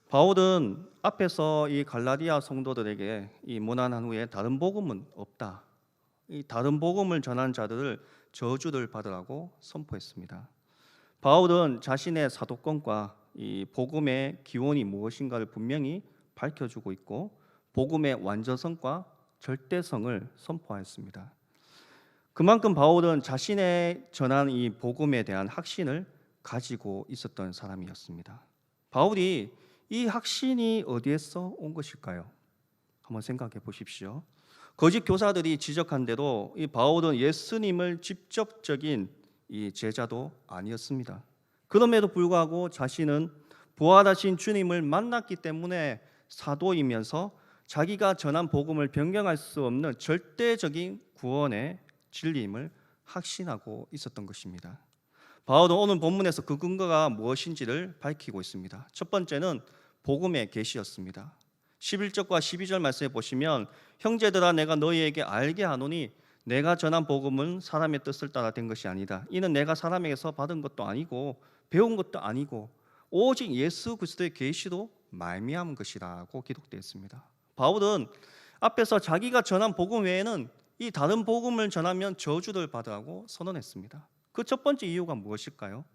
바울은 앞에서 이 갈라디아 성도들에게 이 모난한 후에 다른 복음은 없다. 이 다른 복음을 전한 자들을 저주를 받으라고 선포했습니다. 바울은 자신의 사도권과 이 복음의 기원이 무엇인가를 분명히 밝혀주고 있고 복음의 완전성과 절대성을 선포하였습니다. 그만큼 바울은 자신의 전한 이 복음에 대한 확신을 가지고 있었던 사람이었습니다. 바울이 이 확신이 어디에서 온 것일까요? 한번 생각해 보십시오. 거짓 교사들이 지적한 대로 이 바울은 예수님을 직접적인 이 제자도 아니었습니다. 그럼에도 불구하고 자신은 부활하신 주님을 만났기 때문에 사도이면서 자기가 전한 복음을 변경할 수 없는 절대적인 구원의 진리임을 확신하고 있었던 것입니다. 바울은 오늘 본문에서 그 근거가 무엇인지를 밝히고 있습니다. 첫 번째는 복음의 계시였습니다. 11절과 12절 말씀에 보시면 형제들아 내가 너희에게 알게 하노니 내가 전한 복음은 사람의 뜻을 따라 된 것이 아니다. 이는 내가 사람에게서 받은 것도 아니고 배운 것도 아니고 오직 예수 그리스도의 계시로 말미암은 것이라고 기록되어 있습니다. 바울은 앞에서 자기가 전한 복음 외에는 이 다른 복음을 전하면 저주를 받으라고 선언했습니다. 그 첫 번째 이유가 무엇일까요?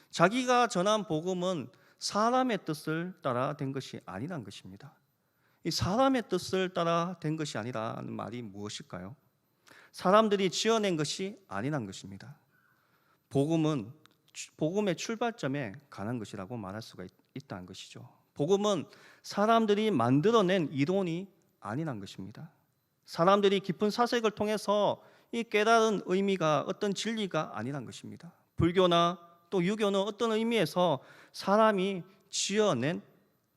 자기가 전한 복음은 사람의 뜻을 따라 된 것이 아니라는 것입니다. 이 사람의 뜻을 따라 된 것이 아니라는 말이 무엇일까요? 사람들이 지어낸 것이 아니란 것입니다. 복음은 복음의 출발점에 관한 것이라고 말할 수가 있다는 것이죠. 복음은 사람들이 만들어낸 이론이 아니란 것입니다. 사람들이 깊은 사색을 통해서 이 깨달은 의미가 어떤 진리가 아니란 것입니다. 불교나 또 유교는 어떤 의미에서 사람이 지어낸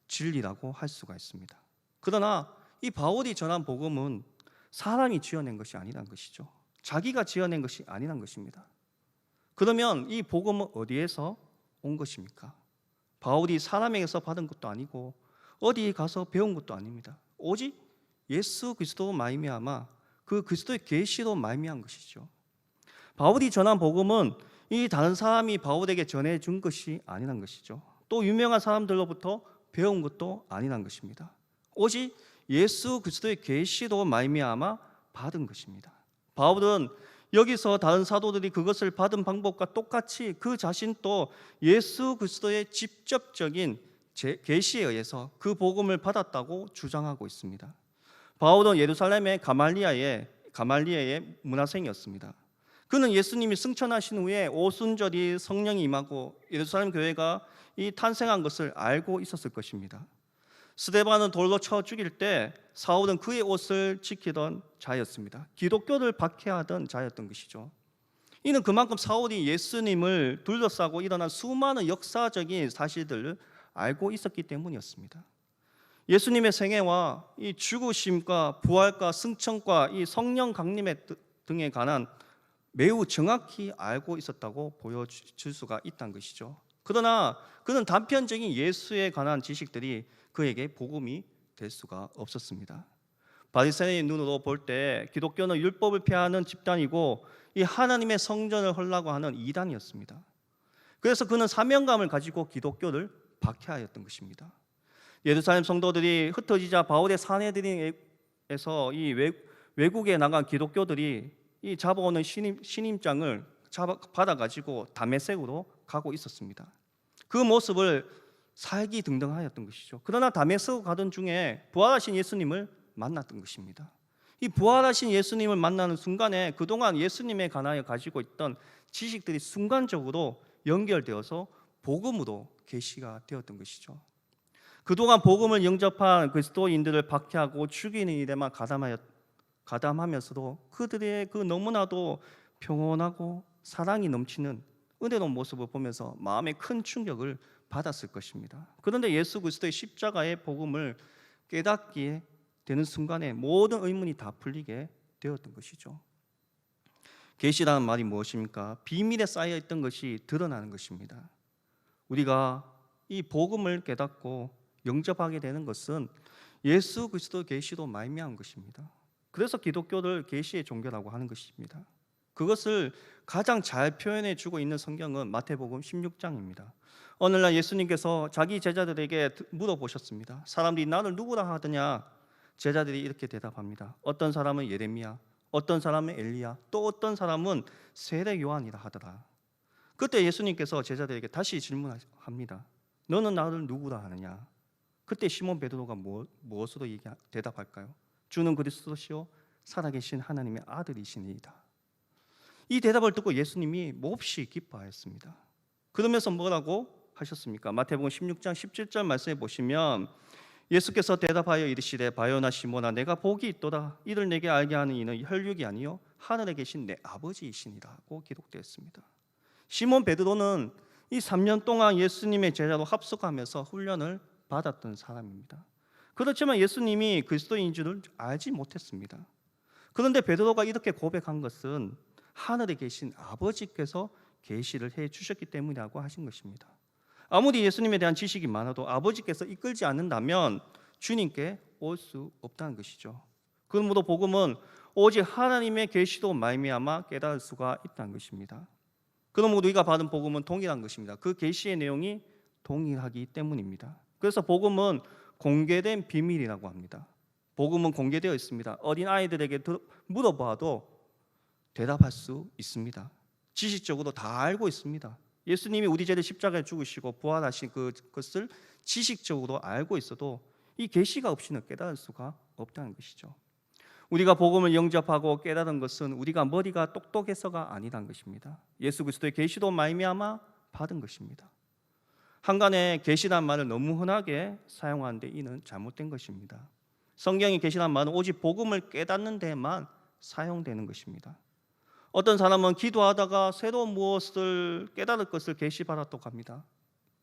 진리라고 할 수가 있습니다. 그러나 이 바울이 전한 복음은 사람이 지어낸 것이 아니란 것이죠. 자기가 지어낸 것이 아니란 것입니다. 그러면 이 복음은 어디에서 온 것입니까? 바울이 사람에게서 받은 것도 아니고 어디 가서 배운 것도 아닙니다. 오직 예수 그리스도 말미암아 그 그리스도의 계시로 말미암은 것이죠. 바울이 전한 복음은 이 다른 사람이 바울에게 전해준 것이 아니란 것이죠. 또 유명한 사람들로부터 배운 것도 아니란 것입니다. 오직 예수 그리스도의 계시로 말미암아 받은 것입니다. 바울은 여기서 다른 사도들이 그것을 받은 방법과 똑같이 그 자신도 예수 그리스도의 직접적인 계시에 의해서 그 복음을 받았다고 주장하고 있습니다. 바울은 예루살렘의 가말리아의 문화생이었습니다. 그는 예수님이 승천하신 후에 오순절이 성령이 임하고 예루살렘 교회가 탄생한 것을 알고 있었을 것입니다. 스데반은 돌로 쳐 죽일 때 사울은 그의 옷을 지키던 자였습니다. 기독교를 박해하던 자였던 것이죠. 이는 그만큼 사울이 예수님을 둘러싸고 일어난 수많은 역사적인 사실들을 알고 있었기 때문이었습니다. 예수님의 생애와 이 죽으심과 부활과 승천과 이 성령 강림의 등에 관한 매우 정확히 알고 있었다고 보여줄 수가 있다는 것이죠. 그러나 그는 단편적인 예수에 관한 지식들이 그에게 복음이 될 수가 없었습니다. 바리새인의 눈으로 볼 때 기독교는 율법을 폐하는 집단이고 이 하나님의 성전을 헐라고 하는 이단이었습니다. 그래서 그는 사명감을 가지고 기독교를 박해하였던 것입니다. 예루살렘 성도들이 흩어지자 바울의 사내들에서 이 외국에 나간 기독교들이 이 잡아오는 신임장을 받아가지고 다메섹으로 가고 있었습니다. 그 모습을 살기 등등하였던 것이죠. 그러나 다메섹으로 가던 중에 부활하신 예수님을 만났던 것입니다. 이 부활하신 예수님을 만나는 순간에 그동안 예수님에 관하여 가지고 있던 지식들이 순간적으로 연결되어서 복음으로 계시가 되었던 것이죠. 그동안 복음을 영접한 그리스도인들을 박해하고 죽이는 일에만 가담하면서도 그들의 그 너무나도 평온하고 사랑이 넘치는 은혜로운 모습을 보면서 마음에 큰 충격을 받았을 것입니다. 그런데 예수 그리스도의 십자가의 복음을 깨닫게 되는 순간에 모든 의문이 다 풀리게 되었던 것이죠. 계시라는 말이 무엇입니까? 비밀에 쌓여 있던 것이 드러나는 것입니다. 우리가 이 복음을 깨닫고 영접하게 되는 것은 예수 그리스도 계시로 말미암은 것입니다. 그래서 기독교를 계시의 종교라고 하는 것입니다. 그것을 가장 잘 표현해 주고 있는 성경은 마태복음 16장입니다. 오늘날 예수님께서 자기 제자들에게 물어보셨습니다. 사람들이 나를 누구라 하더냐? 제자들이 이렇게 대답합니다. 어떤 사람은 예레미야, 어떤 사람은 엘리야, 또 어떤 사람은 세례 요한이라 하더라. 그때 예수님께서 제자들에게 다시 질문합니다. 너는 나를 누구라 하느냐? 그때 시몬 베드로가 무엇으로 대답할까요? 주는 그리스도시요 살아계신 하나님의 아들이시니이다. 이 대답을 듣고 예수님이 몹시 기뻐하였습니다. 그러면서 뭐라고 하셨습니까? 마태복음 16장 17절 말씀에 보시면 예수께서 대답하여 이르시되 바요나 시몬아 내가 복이 있도다. 이를 내게 알게 하는 이는 혈육이 아니요 하늘에 계신 내 아버지이시니라고 기록되어 있습니다. 시몬 베드로는 이 3년 동안 예수님의 제자로 합숙하면서 훈련을 받았던 사람입니다. 그렇지만 예수님이 그리스도인 줄을 알지 못했습니다. 그런데 베드로가 이렇게 고백한 것은 하늘에 계신 아버지께서 계시를 해 주셨기 때문이라고 하신 것입니다. 아무리 예수님에 대한 지식이 많아도 아버지께서 이끌지 않는다면 주님께 올 수 없다는 것이죠. 그러므로 복음은 오직 하나님의 계시로 말미암아 깨달을 수가 있다는 것입니다. 그러므로 우리가 받은 복음은 동일한 것입니다. 그 계시의 내용이 동일하기 때문입니다. 그래서 복음은 공개된 비밀이라고 합니다. 복음은 공개되어 있습니다. 어린 아이들에게 물어봐도 대답할 수 있습니다. 지식적으로 다 알고 있습니다. 예수님이 우리 죄를 십자가에 죽으시고 부활하신 그것을 지식적으로 알고 있어도 이 계시가 없이는 깨달을 수가 없다는 것이죠. 우리가 복음을 영접하고 깨달은 것은 우리가 머리가 똑똑해서가 아니란 것입니다. 예수 그리스도의 계시로 말미암아 받은 것입니다. 한간에 계시란 말을 너무 흔하게 사용하는데 이는 잘못된 것입니다. 성경의 계시란 말은 오직 복음을 깨닫는 데만 사용되는 것입니다. 어떤 사람은 기도하다가 새로운 무엇을 깨달을 것을 계시받았다고 합니다.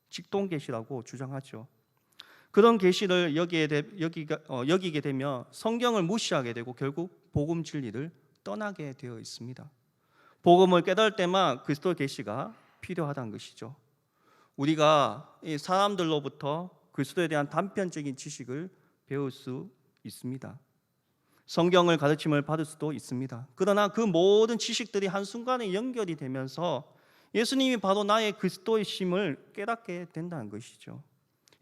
직통계시라고 주장하죠. 그런 계시를 여기게 되면 성경을 무시하게 되고 결국 복음 진리를 떠나게 되어 있습니다. 복음을 깨달을 때만 그리스도 계시가 필요하다는 것이죠. 우리가 이 사람들로부터 그리스도에 대한 단편적인 지식을 배울 수 있습니다. 성경을 가르침을 받을 수도 있습니다. 그러나 그 모든 지식들이 한순간에 연결이 되면서 예수님이 바로 나의 그리스도이심을 깨닫게 된다는 것이죠.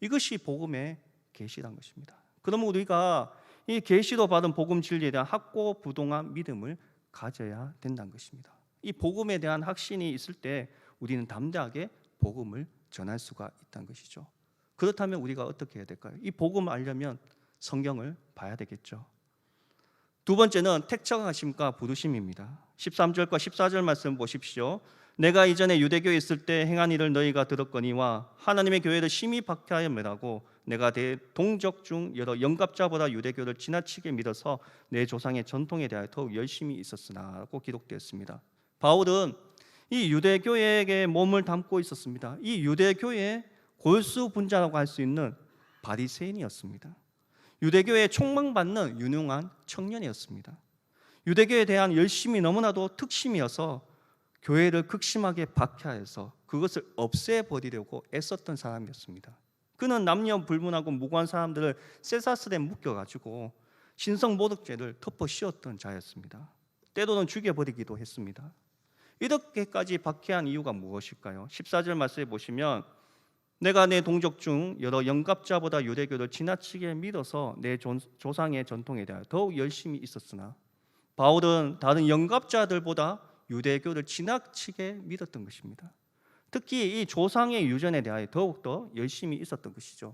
이것이 복음의 계시란 것입니다. 그러면 우리가 이 계시로 받은 복음 진리에 대한 확고부동한 믿음을 가져야 된다는 것입니다. 이 복음에 대한 확신이 있을 때 우리는 담대하게 복음을 전할 수가 있다는 것이죠. 그렇다면 우리가 어떻게 해야 될까요? 이 복음을 알려면 성경을 봐야 되겠죠. 두 번째는 택정하심과 부르심입니다. 13절과 14절 말씀 보십시오. 내가 이전에 유대교에 있을 때 행한 일을 너희가 들었거니와 하나님의 교회를 심히 박해하여 매라고 내가 내 동족 중 여러 영갑자보다 유대교를 지나치게 믿어서 내 조상의 전통에 대하여 더욱 열심히 있었으나라고 기록되었습니다. 바울은 이 유대교회에게 몸을 담고 있었습니다. 이 유대교회의 골수분자라고 할 수 있는 바리새인이었습니다. 유대교에 총망받는 유능한 청년이었습니다. 유대교에 대한 열심이 너무나도 특심이어서 교회를 극심하게 박해하여서 그것을 없애버리려고 애썼던 사람이었습니다. 그는 남녀 불문하고 무고한 사람들을 쇠사슬에 묶여가지고 신성모독죄를 덮어 씌웠던 자였습니다. 때로는 죽여버리기도 했습니다. 이렇게까지 박해한 이유가 무엇일까요? 14절 말씀에 보시면 내가 내 동족 중 여러 영갑자보다 유대교를 지나치게 믿어서 내 조상의 전통에 대하여 더욱 열심히 있었으나 바울은 다른 영갑자들보다 유대교를 지나치게 믿었던 것입니다. 특히 이 조상의 유전에 대하여 더욱더 열심히 있었던 것이죠.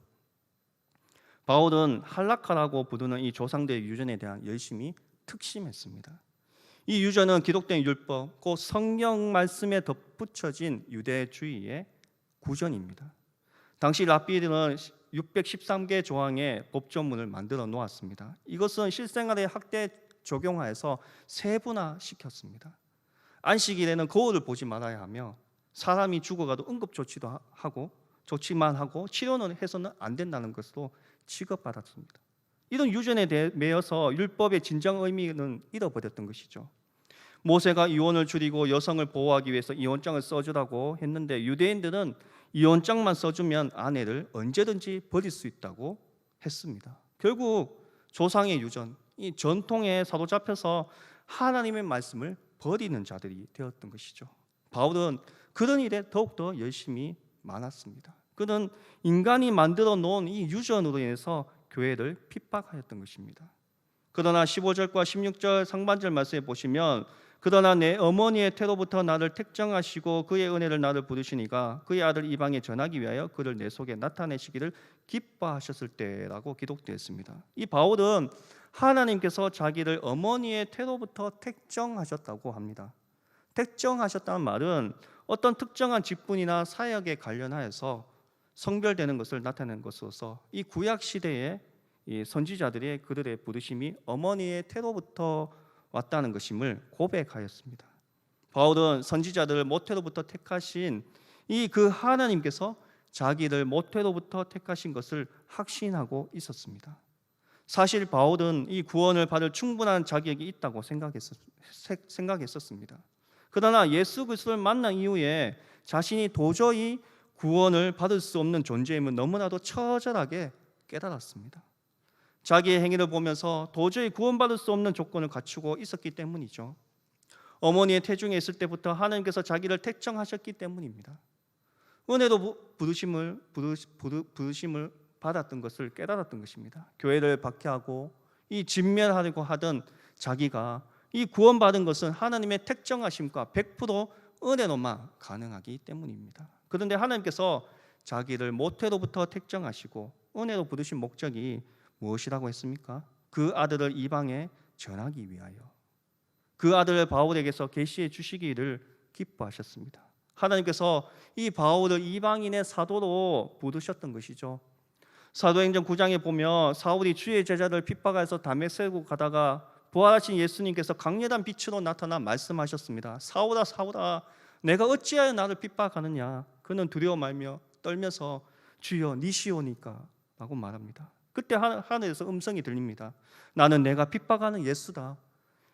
바울은 할라카라고 부르는 이 조상들의 유전에 대한 열심이 특심했습니다. 이 유전은 기록된 율법, 곧 성경 말씀에 덧붙여진 유대주의의 구전입니다. 당시 랍비들은 613개 조항의 법조문을 만들어 놓았습니다. 이것은 실생활에 학대에 적용하여서 세분화시켰습니다. 안식일에는 거울을 보지 말아야 하며 사람이 죽어가도 응급조치도 하고 조치만 하고 치료는 해서는 안 된다는 것으로 취급받았습니다. 이런 유전에 매여서 율법의 진정 의미는 잃어버렸던 것이죠. 모세가 이혼을 줄이고 여성을 보호하기 위해서 이혼장을 써주라고 했는데 유대인들은 이혼장만 써주면 아내를 언제든지 버릴 수 있다고 했습니다. 결국 조상의 유전, 이 전통에 사로잡혀서 하나님의 말씀을 버리는 자들이 되었던 것이죠. 바울은 그런 일에 더욱더 열심히 많았습니다. 그는 인간이 만들어 놓은 이 유전으로 인해서 교회를 핍박하였던 것입니다. 그러나 15절과 16절 상반절 말씀에 보시면 그러나 내 어머니의 태로부터 나를 택정하시고 그의 은혜를 나를 부르시니가 그의 아들 이방에 전하기 위하여 그를 내 속에 나타내시기를 기뻐하셨을 때라고 기록되어 있습니다. 이 바울은 하나님께서 자기를 어머니의 태로부터 택정하셨다고 합니다. 택정하셨다는 말은 어떤 특정한 직분이나 사역에 관련하여서 성별되는 것을 나타내는 것으로서 이 구약 시대의 이 선지자들의 그들의 부르심이 어머니의 태로부터 왔다는 것임을 고백하였습니다. 바울은 선지자들을 모태로부터 택하신 이 그 하나님께서 자기를 모태로부터 택하신 것을 확신하고 있었습니다. 사실 바울은 이 구원을 받을 충분한 자격이 있다고 생각했었습니다. 그러나 예수 그리스도를 만난 이후에 자신이 도저히 구원을 받을 수 없는 존재임을 너무나도 처절하게 깨달았습니다. 자기의 행위를 보면서 도저히 구원받을 수 없는 조건을 갖추고 있었기 때문이죠. 어머니의 태중에 있을 때부터 하나님께서 자기를 택정하셨기 때문입니다. 은혜로 부르심을 받았던 것을 깨달았던 것입니다. 교회를 박해하고 이 진멸하려고 하던 자기가 이 구원받은 것은 하나님의 택정하심과 100% 은혜로만 가능하기 때문입니다. 그런데 하나님께서 자기를 모태로부터 택정하시고 은혜로 부르신 목적이 무엇이라고 했습니까? 그 아들을 이방에 전하기 위하여 그 아들을 바울에게서 계시해 주시기를 기뻐하셨습니다. 하나님께서 이 바울을 이방인의 사도로 부르셨던 것이죠. 사도행전 9장에 보면 사울이 주의 제자를 핍박해서 다메섹으로 가다가 부활하신 예수님께서 강렬한 빛으로 나타나 말씀하셨습니다. 사울아 사울아 내가 어찌하여 나를 핍박하느냐. 그는 두려워 말며 떨면서 주여 니시오니까 라고 말합니다. 그때 하늘에서 음성이 들립니다. 나는 내가 핍박하는 예수다.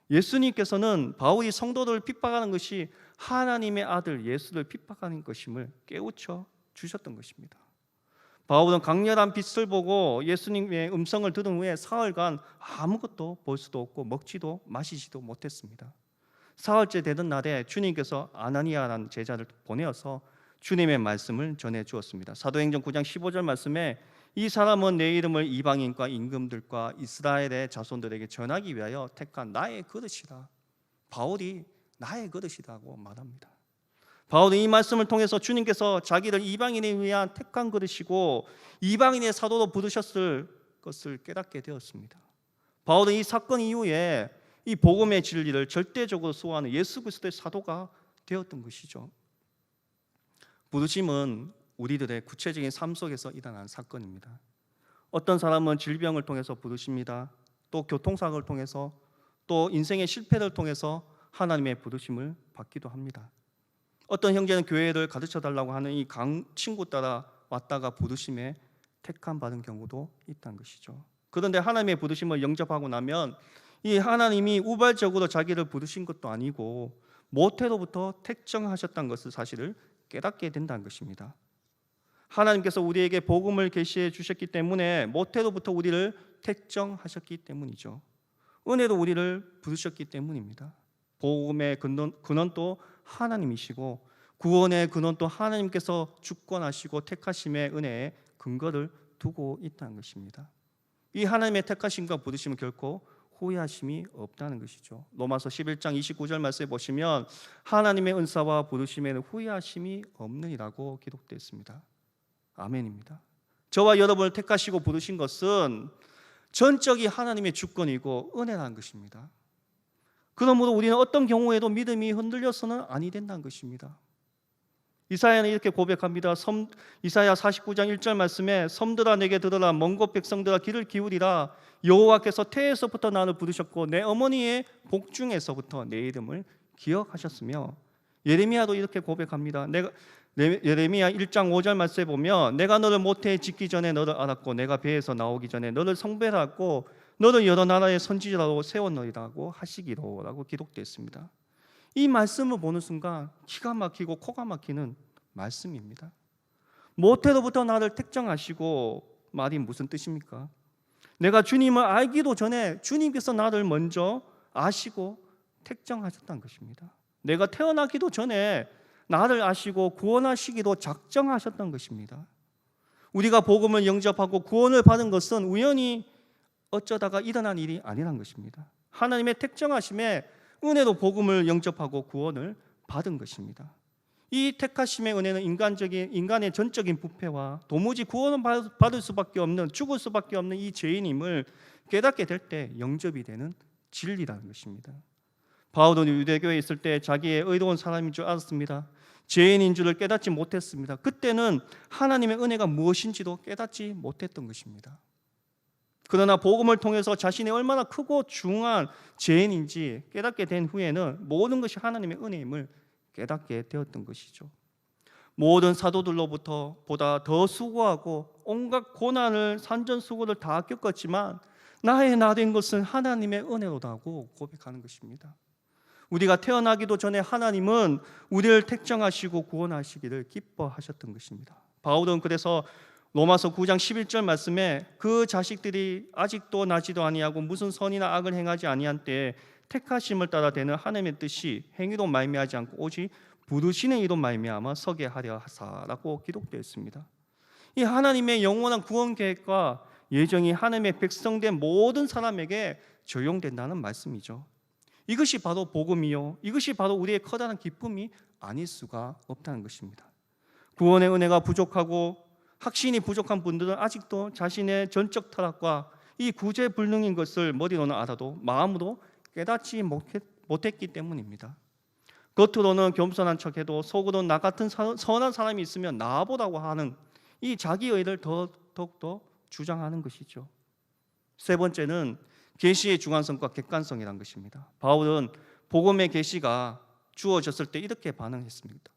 예수님께서는 바울이 성도들을 핍박하는 것이 하나님의 아들 예수를 핍박하는 것임을 깨우쳐 주셨던 것입니다. 바울은 강렬한 빛을 보고 예수님의 음성을 들은 후에 사흘간 아무것도 볼 수도 없고 먹지도 마시지도 못했습니다. 사흘째 되던 날에 주님께서 아나니아라는 제자를 보내어서 주님의 말씀을 전해 주었습니다. 사도행전 9장 15절 말씀에 이 사람은 내 이름을 이방인과 임금들과 이스라엘의 자손들에게 전하기 위하여 택한 나의 그릇이다. 바울이 나의 그릇이라고 말합니다. 바울은 이 말씀을 통해서 주님께서 자기를 이방인에 위한 택한 그릇이고 이방인의 사도로 부르셨을 것을 깨닫게 되었습니다. 바울은 이 사건 이후에 이 복음의 진리를 절대적으로 수호하는 예수 그리스도의 사도가 되었던 것이죠. 부르심은 우리들의 구체적인 삶 속에서 일어난 사건입니다. 어떤 사람은 질병을 통해서 부르십니다. 또 교통사고를 통해서, 또 인생의 실패를 통해서 하나님의 부르심을 받기도 합니다. 어떤 형제는 교회를 가르쳐달라고 하는 이 친구 따라 왔다가 부르심에 택함 받은 경우도 있다는 것이죠. 그런데 하나님의 부르심을 영접하고 나면 이 하나님이 우발적으로 자기를 부르신 것도 아니고 모태로부터 택정하셨다는 것을 사실을 깨닫게 된다는 것입니다. 하나님께서 우리에게 복음을 계시해 주셨기 때문에 모태로부터 우리를 택정하셨기 때문이죠. 은혜로 우리를 부르셨기 때문입니다. 복음의 근원도 하나님이시고 구원의 근원도 하나님께서 주권하시고 택하심의 은혜에 근거를 두고 있다는 것입니다. 이 하나님의 택하심과 부르심은 결코 후회하심이 없다는 것이죠. 로마서 11장 29절 말씀에 보시면 하나님의 은사와 부르심에는 후회하심이 없느니라고 기록되어 있습니다. 아멘입니다. 저와 여러분을 택하시고 부르신 것은 전적이 하나님의 주권이고 은혜라는 것입니다. 그러므로 우리는 어떤 경우에도 믿음이 흔들려서는 아니 된다는 것입니다. 이사야는 이렇게 고백합니다. 이사야 49장 1절 말씀에 섬들아 내게 들으라 먼 곳 백성들아 귀를 기울이라 여호와께서 태에서부터 나를 부르셨고 내 어머니의 복중에서부터 내 이름을 기억하셨으며 예레미야도 이렇게 고백합니다. 예레미야 1장 5절 말씀에 보면 내가 너를 모태에 짓기 전에 너를 알았고 내가 배에서 나오기 전에 너를 성별하고 너를 여러 나라의 선지자로 세웠노리라고 하시기로라고 기록되어 있습니다. 이 말씀을 보는 순간 기가 막히고 코가 막히는 말씀입니다. 모태로부터 나를 택정하시고 말이 무슨 뜻입니까? 내가 주님을 알기도 전에 주님께서 나를 먼저 아시고 택정하셨다는 것입니다. 내가 태어나기도 전에 나를 아시고 구원하시기도 작정하셨던 것입니다. 우리가 복음을 영접하고 구원을 받은 것은 우연히 어쩌다가 일어난 일이 아니란 것입니다. 하나님의 택정하심에 은혜로 복음을 영접하고 구원을 받은 것입니다. 이 택하심의 은혜는 인간의 전적인 부패와 도무지 구원을 받을 수밖에 없는, 죽을 수밖에 없는 이 죄인임을 깨닫게 될 때 영접이 되는 진리라는 것입니다. 바울은 유대교에 있을 때 자기의 의로운 사람인 줄 알았습니다. 죄인인 줄을 깨닫지 못했습니다. 그때는 하나님의 은혜가 무엇인지도 깨닫지 못했던 것입니다. 그러나 복음을 통해서 자신이 얼마나 크고 중한 죄인인지 깨닫게 된 후에는 모든 것이 하나님의 은혜임을 깨닫게 되었던 것이죠. 모든 사도들로부터 보다 더 수고하고 온갖 고난을 산전수고를 다 겪었지만 나의 나 된 것은 하나님의 은혜로다고 고백하는 것입니다. 우리가 태어나기도 전에 하나님은 우리를 택정하시고 구원하시기를 기뻐하셨던 것입니다. 바울은 그래서 로마서 9장 11절 말씀에 그 자식들이 아직도 나지도 아니하고 무슨 선이나 악을 행하지 아니한 때에 택하심을 따라 되는 하나님의 뜻이 행위로 말미암지 않고 오직 부르시는 이로 말미암아 서게 하려 하사라고 기록되어 있습니다. 이 하나님의 영원한 구원 계획과 예정이 하나님의 백성된 모든 사람에게 적용된다는 말씀이죠. 이것이 바로 복음이요, 이것이 바로 우리의 커다란 기쁨이 아닐 수가 없다는 것입니다. 구원의 은혜가 부족하고 확신이 부족한 분들은 아직도 자신의 전적 타락과 이 구제불능인 것을 머리로는 알아도 마음으로 깨닫지 못했기 때문입니다. 겉으로는 겸손한 척해도 속으로는 나 같은 선한 사람이 있으면 나아보라고 하는 이 자기의를 더욱더 주장하는 것이죠. 세 번째는 계시의 주관성과 객관성이란 것입니다. 바울은 복음의 계시가 주어졌을 때 이렇게 반응했습니다.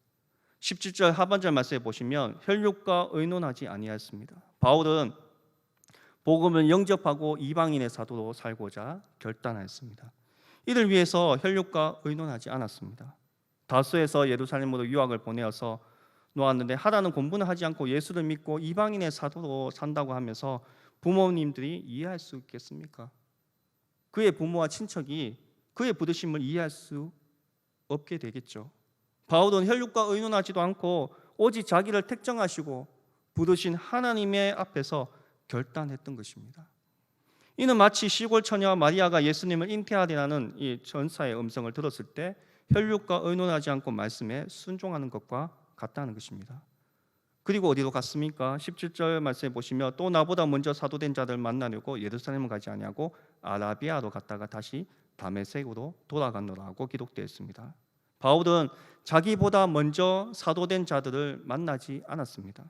17절 하반절 말씀에 보시면 혈육과 의논하지 아니하였습니다. 바울은 복음을 영접하고 이방인의 사도로 살고자 결단하였습니다. 이를 위해서 혈육과 의논하지 않았습니다. 다소에서 예루살렘으로 유학을 보내어서 놓았는데 하라는 공부는 하지 않고 예수를 믿고 이방인의 사도로 산다고 하면서 부모님들이 이해할 수 있겠습니까? 그의 부모와 친척이 그의 부르심을 이해할 수 없게 되겠죠. 바울은 혈육과 의논하지도 않고 오직 자기를 택정하시고 부르신 하나님의 앞에서 결단했던 것입니다. 이는 마치 시골 처녀 마리아가 예수님을 잉태하리라는 이 전사의 음성을 들었을 때 혈육과 의논하지 않고 말씀에 순종하는 것과 같다는 것입니다. 그리고 어디로 갔습니까? 17절 말씀에 보시면 또 나보다 먼저 사도된 자들 만나려고 예루살렘을 가지 아니하고 아라비아로 갔다가 다시 다메섹으로 돌아갔노라고 기록되어 있습니다. 바울은 자기보다 먼저 사도된 자들을 만나지 않았습니다.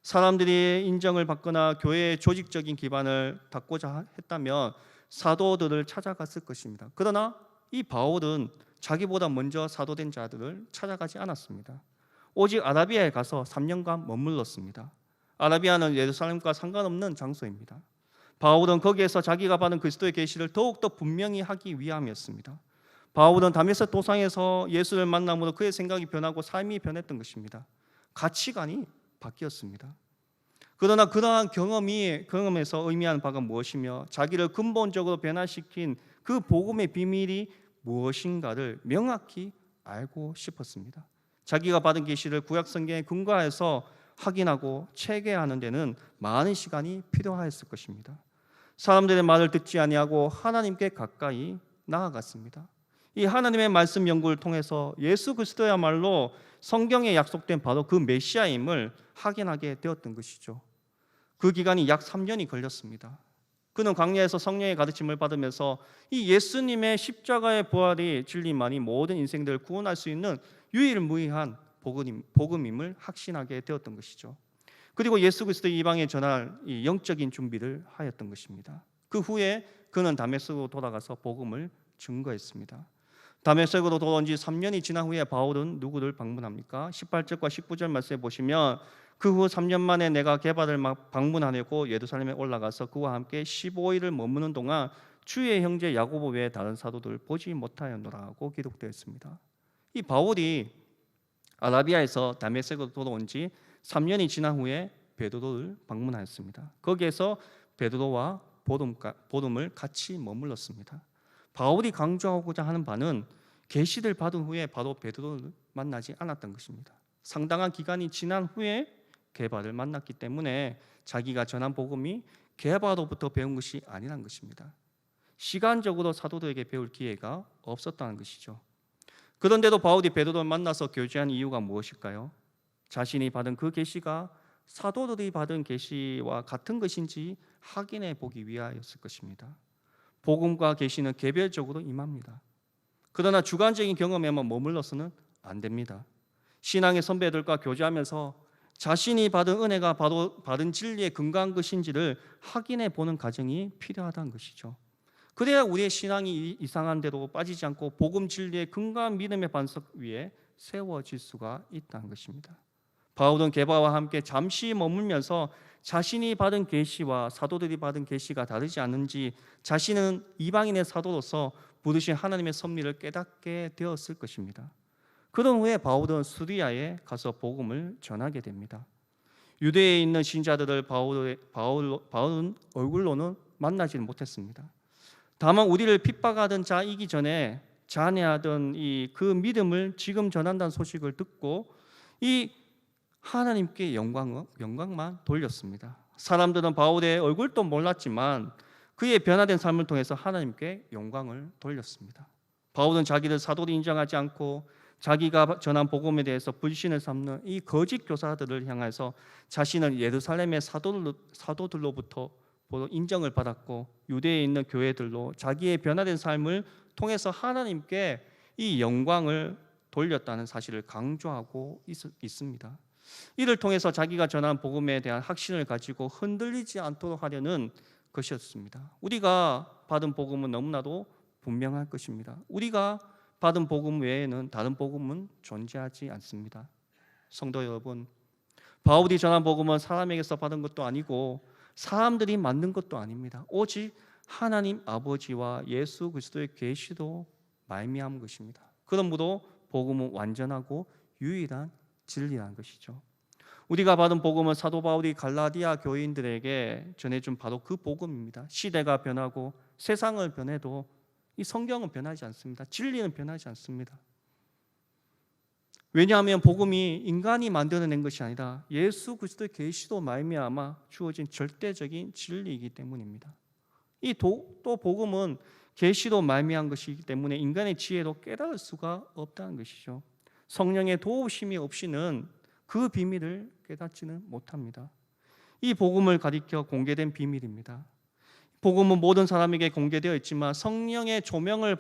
사람들이 인정을 받거나 교회의 조직적인 기반을 닦고자 했다면 사도들을 찾아갔을 것입니다. 그러나 이 바울은 자기보다 먼저 사도된 자들을 찾아가지 않았습니다. 오직 아라비아에 가서 3년간 머물렀습니다. 아라비아는 예루살렘과 상관없는 장소입니다. 바울은 거기에서 자기가 받은 그리스도의 계시를 더욱더 분명히 하기 위함이었습니다. 바울은 다메섹 도상에서 예수를 만남으로 그의 생각이 변하고 삶이 변했던 것입니다. 가치관이 바뀌었습니다. 그러나 그러한 경험에서 의미하는 바가 무엇이며 자기를 근본적으로 변화시킨 그 복음의 비밀이 무엇인가를 명확히 알고 싶었습니다. 자기가 받은 계시를 구약 성경에 근거해서 확인하고 체계하는 데는 많은 시간이 필요하였을 것입니다. 사람들의 말을 듣지 아니하고 하나님께 가까이 나아갔습니다. 이 하나님의 말씀 연구를 통해서 예수 그리스도야말로 성경에 약속된 바로 그 메시아임을 확인하게 되었던 것이죠. 그 기간이 약 3년이 걸렸습니다. 그는 광야에서 성령의 가르침을 받으면서 이 예수님의 십자가의 부활이 진리만이 모든 인생들을 구원할 수 있는 유일무이한 복음임을 확신하게 되었던 것이죠. 그리고 예수 그리스도의 이방에 전할 이 영적인 준비를 하였던 것입니다. 그 후에 그는 다메섹으로 돌아가서 복음을 증거했습니다. 다메섹으로 돌아온 지 3년이 지난 후에 바울은 누구를 방문합니까? 18절과 19절 말씀에 보시면 그 후 3년 만에 내가 게바를 방문하려고 예루살렘에 올라가서 그와 함께 15일을 머무는 동안 주의 형제 야고보 외에 다른 사도들을 보지 못하였노라고 기록되어 있습니다. 이 바울이 아라비아에서 다메섹으로 돌아온 지 3년이 지난 후에 베드로를 방문하였습니다. 거기에서 베드로와 보름을 같이 머물렀습니다. 바울이 강조하고자 하는 바는 계시를 받은 후에 바로 베드로를 만나지 않았던 것입니다. 상당한 기간이 지난 후에 게바를 만났기 때문에 자기가 전한 복음이 게바로부터 배운 것이 아니란 것입니다. 시간적으로 사도들에게 배울 기회가 없었다는 것이죠. 그런데도 바울이 베드로를 만나서 교제한 이유가 무엇일까요? 자신이 받은 그 계시가 사도들이 받은 계시와 같은 것인지 확인해 보기 위하였을 것입니다. 복음과 계시는 개별적으로 임합니다. 그러나 주관적인 경험에만 머물러서는 안 됩니다. 신앙의 선배들과 교제하면서 자신이 받은 은혜가 바로 바른 진리에 근거한 것인지를 확인해 보는 과정이 필요하다는 것이죠. 그래야 우리의 신앙이 이상한 대로 빠지지 않고 복음 진리에 근거한 믿음의 반석 위에 세워질 수가 있다는 것입니다. 바울은 게바와 함께 잠시 머물면서 자신이 받은 계시와 사도들이 받은 계시가 다르지 않은지 자신은 이방인의 사도로서 부르신 하나님의 섭리를 깨닫게 되었을 것입니다. 그런 후에 바울은 수리아에 가서 복음을 전하게 됩니다. 유대에 있는 신자들을 바울은 얼굴로는 만나지 못했습니다. 다만 우리를 핍박하던 자이기 전에 잔해하던 그 믿음을 지금 전한다는 소식을 듣고 이 하나님께 영광만 돌렸습니다. 사람들은 바울의 얼굴도 몰랐지만 그의 변화된 삶을 통해서 하나님께 영광을 돌렸습니다. 바울은 자기를 사도로 인정하지 않고 자기가 전한 복음에 대해서 불신을 삼는 이 거짓 교사들을 향해서 자신은 예루살렘의 사도들로부터 인정을 받았고 유대에 있는 교회들로 자기의 변화된 삶을 통해서 하나님께 이 영광을 돌렸다는 사실을 강조하고 있습니다. 이를 통해서 자기가 전한 복음에 대한 확신을 가지고 흔들리지 않도록 하려는 것이었습니다. 우리가 받은 복음은 너무나도 분명할 것입니다. 우리가 받은 복음 외에는 다른 복음은 존재하지 않습니다. 성도 여러분, 바울이 전한 복음은 사람에게서 받은 것도 아니고 사람들이 만든 것도 아닙니다. 오직 하나님 아버지와 예수 그리스도의 계시로 말미암은 것입니다. 그러므로 복음은 완전하고 유일한 진리라는 것이죠. 우리가 받은 복음은 사도 바울이 갈라디아 교인들에게 전해준 바로 그 복음입니다. 시대가 변하고 세상을 변해도 이 성경은 변하지 않습니다. 진리는 변하지 않습니다. 왜냐하면 복음이 인간이 만들어낸 것이 아니라 예수 그리스도의 계시로 말미암아 주어진 절대적인 진리이기 때문입니다. 또 복음은 계시로 말미암은 것이기 때문에 인간의 지혜로 깨달을 수가 없다는 것이죠. 성령의 도우심이 없이는 그 비밀을 깨닫지는 못합니다. 이 복음을 가리켜 공개된 비밀입니다. 복음은 모든 사람에게 공개되어 있지만 성령의 조명을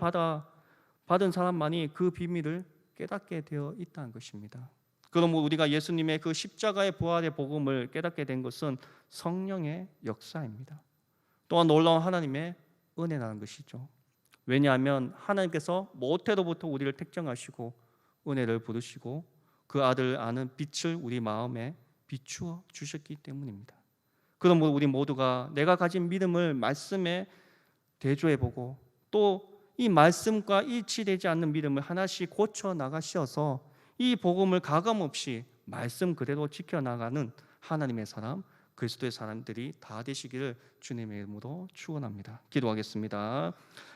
받은 사람만이 그 비밀을 깨닫게 되어 있다는 것입니다. 그러므로 우리가 예수님의 그 십자가의 부활의 복음을 깨닫게 된 것은 성령의 역사입니다. 또한 놀라운 하나님의 은혜라는 것이죠. 왜냐하면 하나님께서 모태로부터 우리를 택정하시고 은혜를 부르시고 그 아들 아는 빛을 우리 마음에 비추어 주셨기 때문입니다. 그러므로 우리 모두가 내가 가진 믿음을 말씀에 대조해보고 또 이 말씀과 일치되지 않는 믿음을 하나씩 고쳐 나가셔서 이 복음을 가감없이 말씀 그대로 지켜나가는 하나님의 사람, 그리스도의 사람들이 다 되시기를 주님의 이름으로 축원합니다. 기도하겠습니다.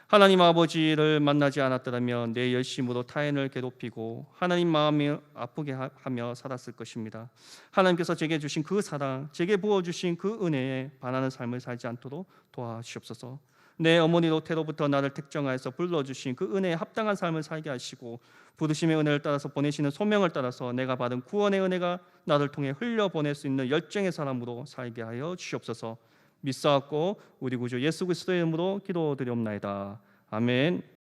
하나님 아버지를 만나지 않았더라면 내 열심으로 타인을 괴롭히고 하나님 마음이 아프게 하며 살았을 것입니다. 하나님께서 제게 주신 그 사랑, 제게 부어주신 그 은혜에 반하는 삶을 살지 않도록 도와주시옵소서. 내 어머니 로테로부터 나를 택정하여서 불러주신 그 은혜에 합당한 삶을 살게 하시고 부르심의 은혜를 따라서 보내시는 소명을 따라서 내가 받은 구원의 은혜가 나를 통해 흘려보낼 수 있는 열정의 사람으로 살게 하여 주시옵소서. 믿사옵고 우리 구주 예수 그리스도의 이름으로 기도드리옵나이다. 아멘.